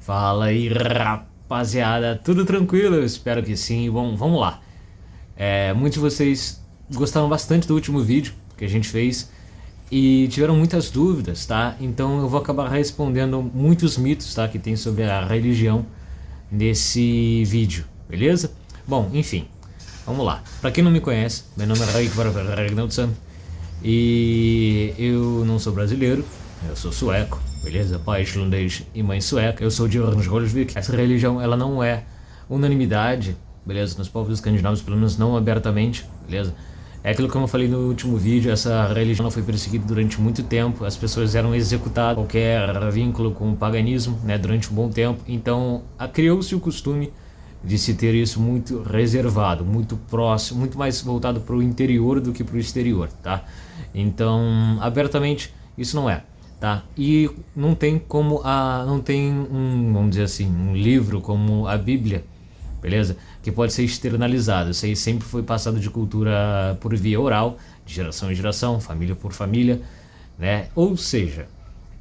Fala aí, rapaziada, tudo tranquilo? Eu espero que sim. Bom, vamos lá. Muitos de vocês gostaram bastante do último vídeo que a gente fez e tiveram muitas dúvidas, tá? Então eu vou acabar respondendo muitos mitos, tá, que tem sobre a religião nesse vídeo, beleza? Bom, enfim, vamos lá. Pra quem não me conhece, meu nome é Raik Varvaragnautson e eu não sou brasileiro, eu sou sueco, beleza? Pai islandês e mãe sueca. Eu sou de Örnsköldsvik. Essa religião, ela não é unanimidade, beleza? Nos povos escandinavos, pelo menos não abertamente, beleza? É aquilo que eu falei no último vídeo, essa religião não foi perseguida durante muito tempo, as pessoas eram executadas, qualquer vínculo com o paganismo, né, durante um bom tempo. Então, criou-se o costume de se ter isso muito reservado, muito próximo, muito mais voltado para o interior do que para o exterior, tá? Então, abertamente, isso não é, tá? E não tem como não tem vamos dizer assim, um livro como a Bíblia, beleza? Que pode ser externalizado. Isso aí sempre foi passado de cultura por via oral, de geração em geração, família por família, né? Ou seja,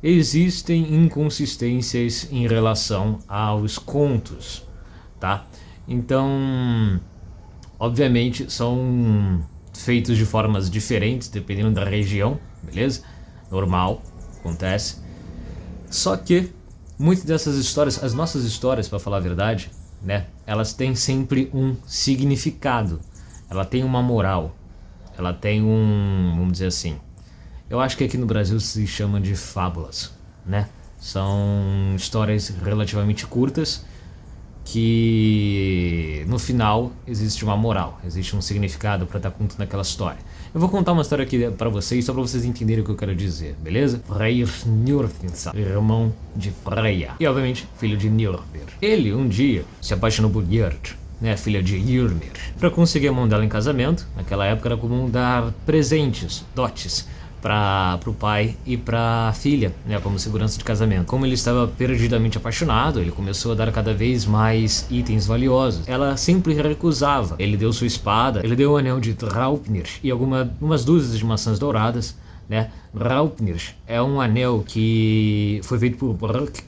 existem inconsistências em relação aos contos, tá? Então, obviamente, são feitos de formas diferentes, dependendo da região, beleza? Normal, acontece. Só que muitas dessas histórias, as nossas histórias, para falar a verdade, né, elas têm sempre um significado, ela tem uma moral, ela tem vamos dizer assim, eu acho que aqui no Brasil se chama de fábulas, né? São histórias relativamente curtas que no final existe uma moral, existe um significado para estar contando aquela história. Eu vou contar uma história aqui para vocês, só para vocês entenderem o que eu quero dizer, beleza? Freyr Njordvingsa, irmão de Freya, e obviamente filho de Njordvir. Ele um dia se apaixonou por Njord, né, filha de Ymir. Para conseguir a mão dela em casamento, naquela época era comum dar presentes, dotes, para o pai e para a filha, né, como segurança de casamento. Como ele estava perdidamente apaixonado, ele começou a dar cada vez mais itens valiosos. Ela sempre recusava. Ele deu sua espada, ele deu o anel de Draupnir e umas dúzias de maçãs douradas, né? Draupnir é um anel que foi feito por Brok,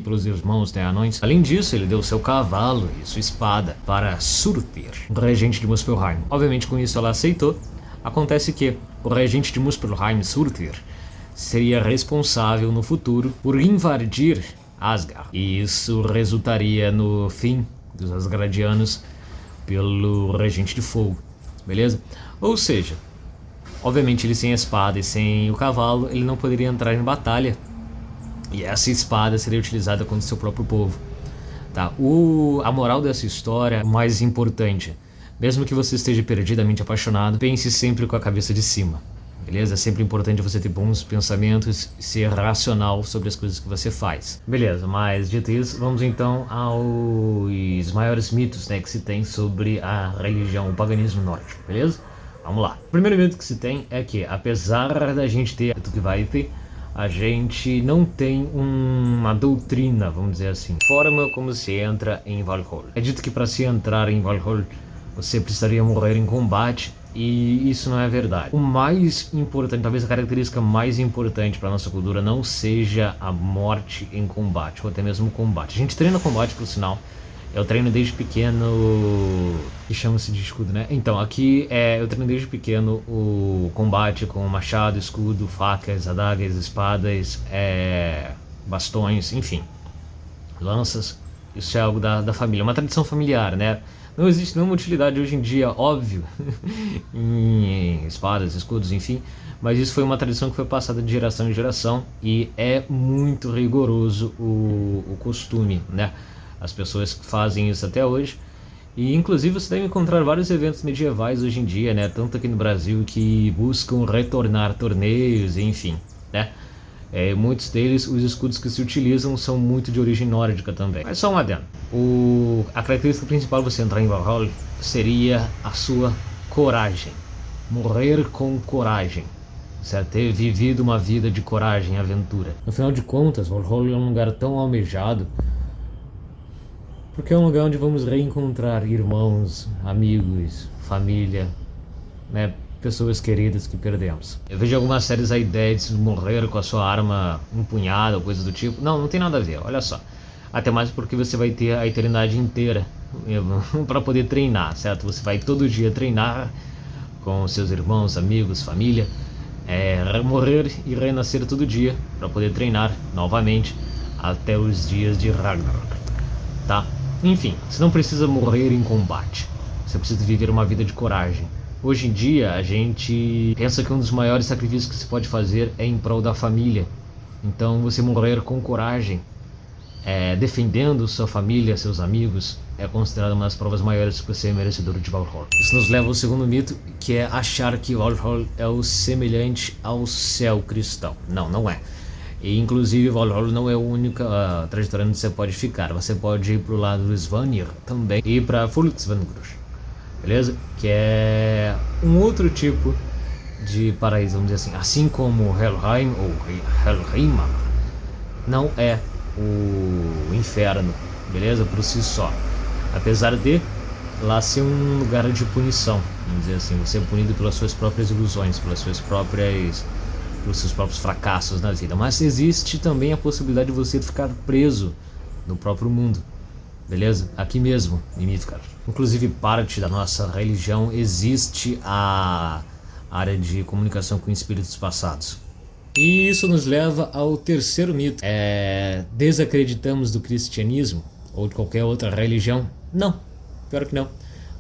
pelos irmãos, né, anões. Além disso, ele deu seu cavalo e sua espada para Surtir, regente de Muspelheim. Obviamente, com isso ela aceitou. Acontece que o regente de Muspelheim, Surtir, seria responsável no futuro por invadir Asgard. E isso resultaria no fim dos Asgardianos pelo regente de fogo, beleza? Ou seja, obviamente ele sem a espada e sem o cavalo, ele não poderia entrar em batalha. E essa espada seria utilizada contra o seu próprio povo, tá? A moral dessa história, o mais importante: mesmo que você esteja perdidamente apaixonado, pense sempre com a cabeça de cima, beleza? É sempre importante você ter bons pensamentos e ser racional sobre as coisas que você faz. Beleza, mas dito isso, vamos então aos maiores mitos, né, que se tem sobre a religião, o paganismo nórdico, beleza? Vamos lá. O primeiro mito que se tem é que, apesar da gente ter tudo que vai ter, a gente não tem uma doutrina, vamos dizer assim, forma como se entra em Valhalla. É dito que para se entrar em Valhalla, você precisaria morrer em combate, e isso não é verdade. O mais importante, talvez a característica mais importante para nossa cultura não seja a morte em combate, ou até mesmo o combate. A gente treina combate, por sinal. Eu treino desde pequeno, que chama-se de escudo, né? Então, aqui eu treino desde pequeno o combate com machado, escudo, facas, adagas, espadas, bastões, enfim, lanças. Isso é algo da família, uma tradição familiar, né? Não existe nenhuma utilidade hoje em dia, óbvio, em espadas, escudos, enfim, mas isso foi uma tradição que foi passada de geração em geração e é muito rigoroso o costume, né? As pessoas fazem isso até hoje e inclusive você deve encontrar vários eventos medievais hoje em dia, né? Tanto aqui no Brasil, que buscam retornar torneios, enfim, né? Muitos deles, os escudos que se utilizam são muito de origem nórdica também. Mas só um adendo. A característica principal de você entrar em Valhalla seria a sua coragem. Morrer com coragem. Certo? Ter vivido uma vida de coragem e aventura. No final de contas, Valhalla é um lugar tão almejado porque é um lugar onde vamos reencontrar irmãos, amigos, família, né? pessoas queridas que perdemos. Eu vejo algumas séries a ideia de morrer com a sua arma empunhada ou coisa do tipo. Não, não tem nada a ver, olha só. Até mais porque você vai ter a eternidade inteira para poder treinar, certo? Você vai todo dia treinar com seus irmãos, amigos, família, morrer e renascer todo dia para poder treinar novamente até os dias de Ragnarok, tá? Enfim, você não precisa morrer em combate, você precisa viver uma vida de coragem. Hoje em dia a gente pensa que um dos maiores sacrifícios que se pode fazer é em prol da família. Então você morrer com coragem, defendendo sua família, seus amigos, é considerado uma das provas maiores que você é merecedor de Valhalla. Isso nos leva ao segundo mito, que é achar que Valhalla é o semelhante ao céu cristão. Não, não é. E inclusive Valhalla não é a única trajetória onde você pode ficar. Você pode ir para o lado do Svanir também e para Fullsvangrur, beleza? Que é um outro tipo de paraíso, vamos dizer assim como Helheim ou Helheimar não é o inferno, beleza? Por si só. Apesar de lá ser um lugar de punição, vamos dizer assim, você é punido pelas suas próprias ilusões, pelos seus próprios fracassos na vida. Mas existe também a possibilidade de você ficar preso no próprio mundo, beleza? Aqui mesmo, em Midgard. Inclusive, parte da nossa religião existe a área de comunicação com espíritos passados. E isso nos leva ao terceiro mito. Desacreditamos do cristianismo ou de qualquer outra religião? Não, pior que não.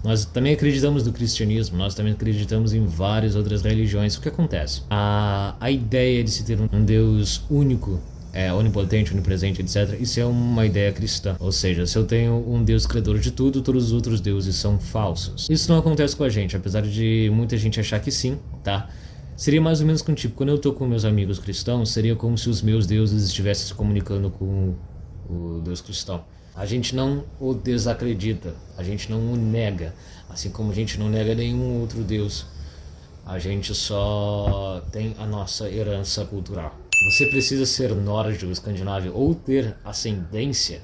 Nós também acreditamos no cristianismo, nós também acreditamos em várias outras religiões. O que acontece? A ideia de se ter um Deus único, onipotente, onipresente, etc. Isso é uma ideia cristã. Ou seja, se eu tenho um Deus criador de tudo, todos os outros deuses são falsos. Isso não acontece com a gente, apesar de muita gente achar que sim, tá? Seria mais ou menos como tipo, quando eu tô com meus amigos cristãos, seria como se os meus deuses estivessem se comunicando com o Deus cristão. A gente não o desacredita, a gente não o nega, assim como a gente não nega nenhum outro Deus. A gente só tem a nossa herança cultural. Você precisa ser nórdico, escandinavo ou ter ascendência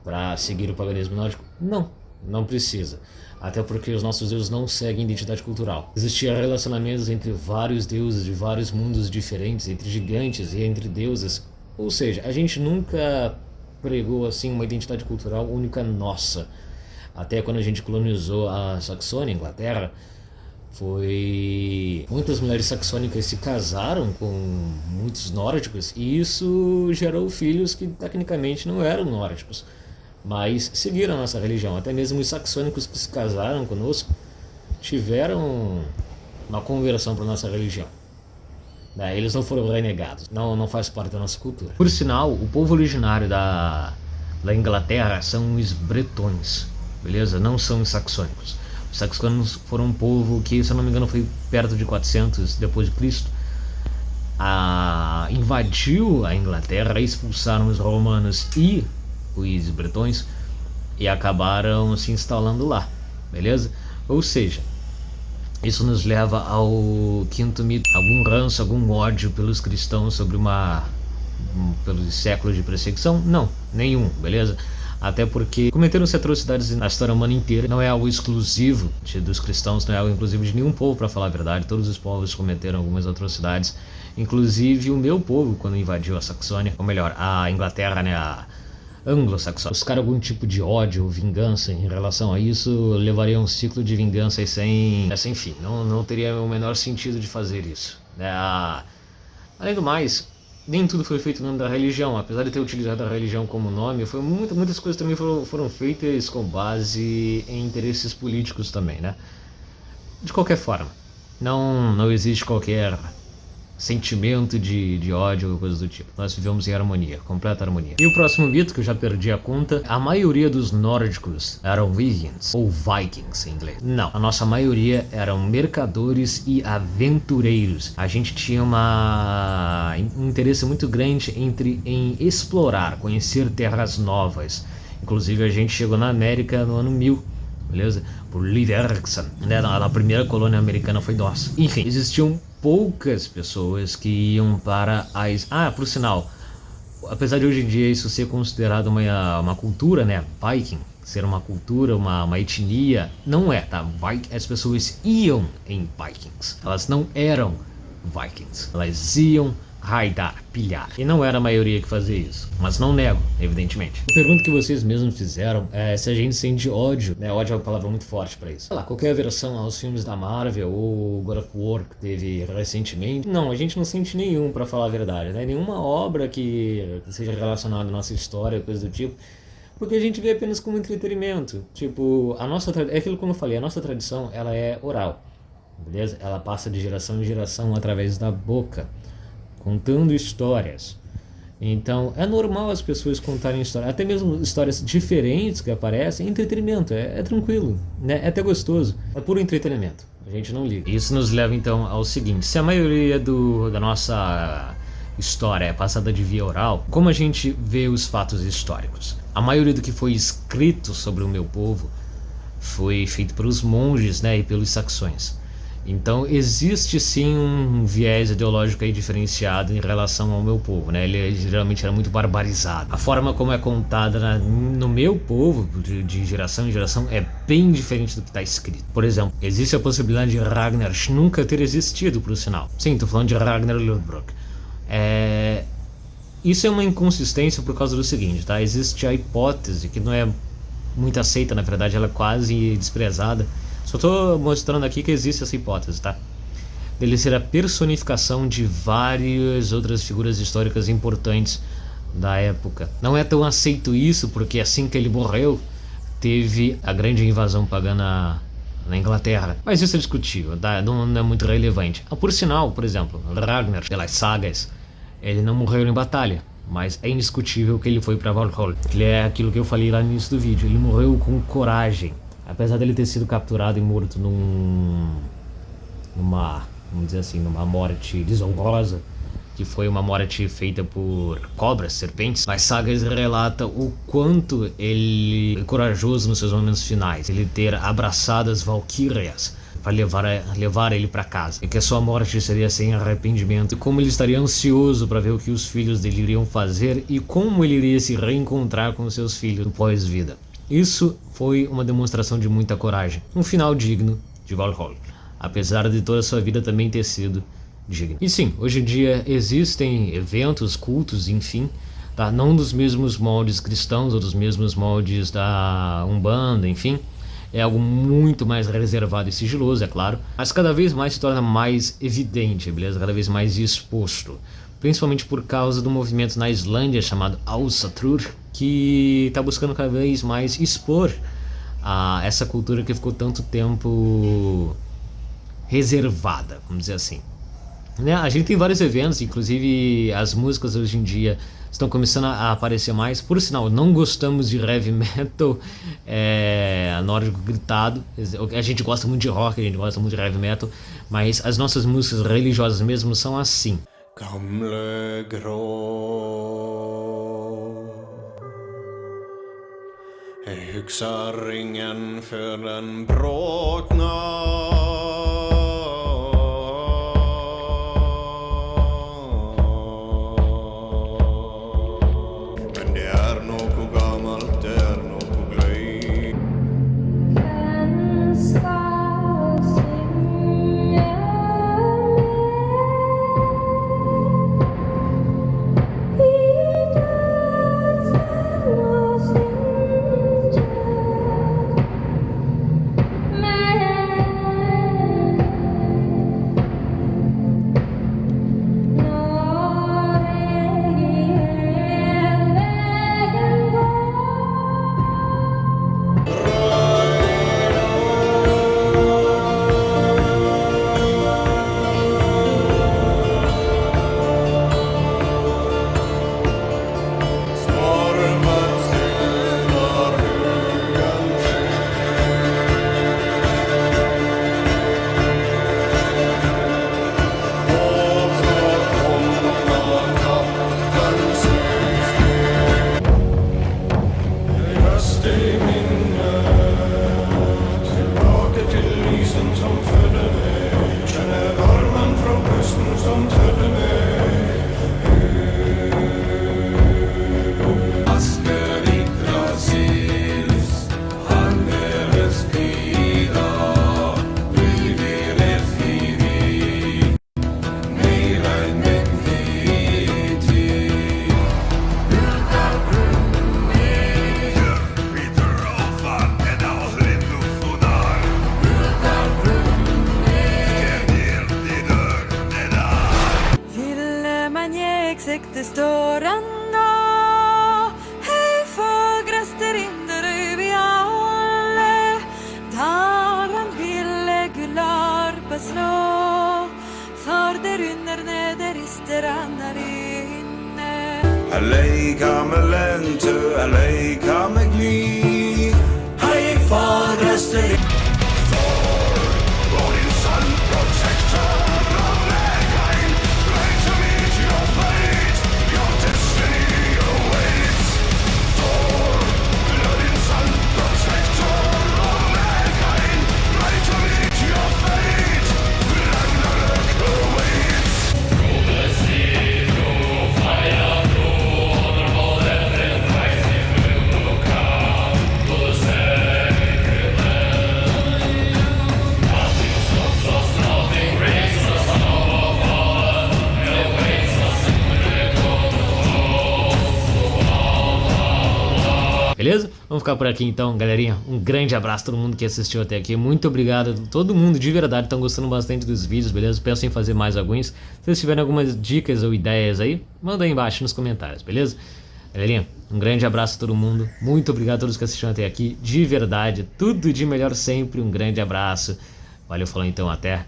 para seguir o paganismo nórdico? Não, não precisa. Até porque os nossos deuses não seguem identidade cultural. Existiam relacionamentos entre vários deuses de vários mundos diferentes, entre gigantes e entre deuses. Ou seja, a gente nunca pregou assim uma identidade cultural única nossa. Até quando a gente colonizou a Saxônia, Inglaterra, muitas mulheres saxônicas se casaram com muitos nórdicos e isso gerou filhos que tecnicamente não eram nórdicos, mas seguiram a nossa religião. Até mesmo os saxônicos que se casaram conosco tiveram uma conversão para a nossa religião. Eles não foram renegados, não faz parte da nossa cultura. Por sinal, o povo originário da Inglaterra são os bretões, beleza? Não são os saxônicos. Os saxônicos foram um povo que, se eu não me engano, foi perto de 400 depois de Cristo. Invadiu a Inglaterra, expulsaram os romanos e os bretões e acabaram se instalando lá, beleza? Ou seja, isso nos leva ao quinto mito. Algum ranço, algum ódio pelos cristãos sobre pelos séculos de perseguição? Não, nenhum, beleza? Até porque cometeram-se atrocidades na história humana inteira. Não é algo exclusivo dos cristãos, não é algo inclusive de nenhum povo, para falar a verdade. Todos os povos cometeram algumas atrocidades. Inclusive o meu povo, quando invadiu a Saxônia, ou melhor, a Inglaterra, né, a anglo-saxônia, buscar algum tipo de ódio ou vingança em relação a isso, levaria um ciclo de vingança sem fim. Não teria o menor sentido de fazer isso. Além do mais, nem tudo foi feito no nome da religião. Apesar de ter utilizado a religião como nome, muitas coisas também foram feitas com base em interesses políticos também, né? De qualquer forma, não existe qualquer sentimento de ódio ou coisa do tipo. Nós vivemos em harmonia, completa harmonia. E o próximo mito, que eu já perdi a conta, a maioria dos nórdicos eram Vikings, ou Vikings em inglês. Não, a nossa maioria eram mercadores e aventureiros. A gente tinha um interesse muito grande em explorar, conhecer terras novas. Inclusive a gente chegou na América no ano 1000, beleza? Por Liverpool, né? Na primeira colônia americana foi nossa. Enfim, existiam poucas pessoas que iam para as... por sinal, apesar de hoje em dia isso ser considerado uma cultura, né, Viking, ser uma cultura, uma etnia. Não é, tá? As pessoas iam em Vikings. Elas não eram Vikings. Elas iam raidar, pilhar. E não era a maioria que fazia isso. Mas não nego, evidentemente. A pergunta que vocês mesmos fizeram é se a gente sente ódio, né? Ódio é uma palavra muito forte pra isso. Sei lá, qualquer aversão aos filmes da Marvel ou God of War que teve recentemente. Não, a gente não sente nenhum, pra falar a verdade, né? Nenhuma obra que seja relacionada à nossa história, coisa do tipo. Porque a gente vê apenas como entretenimento. Tipo, é aquilo que eu falei, a nossa tradição, ela é oral. Beleza? Ela passa de geração em geração através da boca, contando histórias. Então é normal as pessoas contarem histórias, até mesmo histórias diferentes que aparecem. Entretenimento, é tranquilo, né? É até gostoso, é puro entretenimento, a gente não liga. Isso nos leva então ao seguinte: se a maioria da nossa história é passada de via oral, como a gente vê os fatos históricos? A maioria do que foi escrito sobre o meu povo foi feito pelos monges, né, e pelos saxões. Então existe sim um viés ideológico aí diferenciado em relação ao meu povo, né? Ele geralmente era muito barbarizado. A forma como é contada no meu povo, de geração em geração, é bem diferente do que está escrito. Por exemplo, existe a possibilidade de Ragnar nunca ter existido, por sinal. Sim, tô falando de Ragnar Lothbrok. Isso é uma inconsistência por causa do seguinte, tá? Existe a hipótese, que não é muito aceita, na verdade, ela é quase desprezada. Só tô mostrando aqui que existe essa hipótese, tá? Dele ser a personificação de várias outras figuras históricas importantes da época. Não é tão aceito isso, porque assim que ele morreu, teve a grande invasão pagã na Inglaterra. Mas isso é discutível, tá? Não é muito relevante. Por sinal, por exemplo, Ragnar, pelas sagas, ele não morreu em batalha, mas é indiscutível que ele foi para Valhalla. Ele é aquilo que eu falei lá no início do vídeo, ele morreu com coragem. Apesar dele ter sido capturado e morto numa, vamos dizer assim, numa morte desonrosa, que foi uma morte feita por cobras, serpentes, as sagas relatam o quanto ele foi corajoso nos seus momentos finais. Ele ter abraçado as valquírias para levar ele para casa, e que a sua morte seria sem arrependimento, e como ele estaria ansioso para ver o que os filhos dele iriam fazer e como ele iria se reencontrar com seus filhos no pós-vida. Isso foi uma demonstração de muita coragem, um final digno de Valhalla, apesar de toda a sua vida também ter sido digna. E sim, hoje em dia existem eventos, cultos, enfim, tá? Não dos mesmos moldes cristãos ou dos mesmos moldes da Umbanda, enfim. É algo muito mais reservado e sigiloso, é claro, mas cada vez mais se torna mais evidente, beleza? Cada vez mais exposto, principalmente por causa do movimento na Islândia chamado Ásatrúr, que está buscando cada vez mais expor essa cultura que ficou tanto tempo reservada, vamos dizer assim. Né? A gente tem vários eventos, inclusive as músicas hoje em dia estão começando a aparecer mais. Por sinal, não gostamos de heavy metal nórdico gritado. A gente gosta muito de rock, a gente gosta muito de heavy metal, mas as nossas músicas religiosas mesmo são assim. Gamle grå Jeg husker ringen før den bråtna return to LA comically. High for destiny. Beleza? Vamos ficar por aqui então, galerinha. Um grande abraço a todo mundo que assistiu até aqui. Muito obrigado. Todo mundo de verdade estão gostando bastante dos vídeos, beleza? Peço em fazer mais alguns. Se vocês tiverem algumas dicas ou ideias aí, manda aí embaixo nos comentários, beleza? Galerinha, um grande abraço a todo mundo. Muito obrigado a todos que assistiram até aqui. De verdade, tudo de melhor sempre. Um grande abraço. Valeu, falou então, até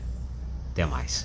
mais.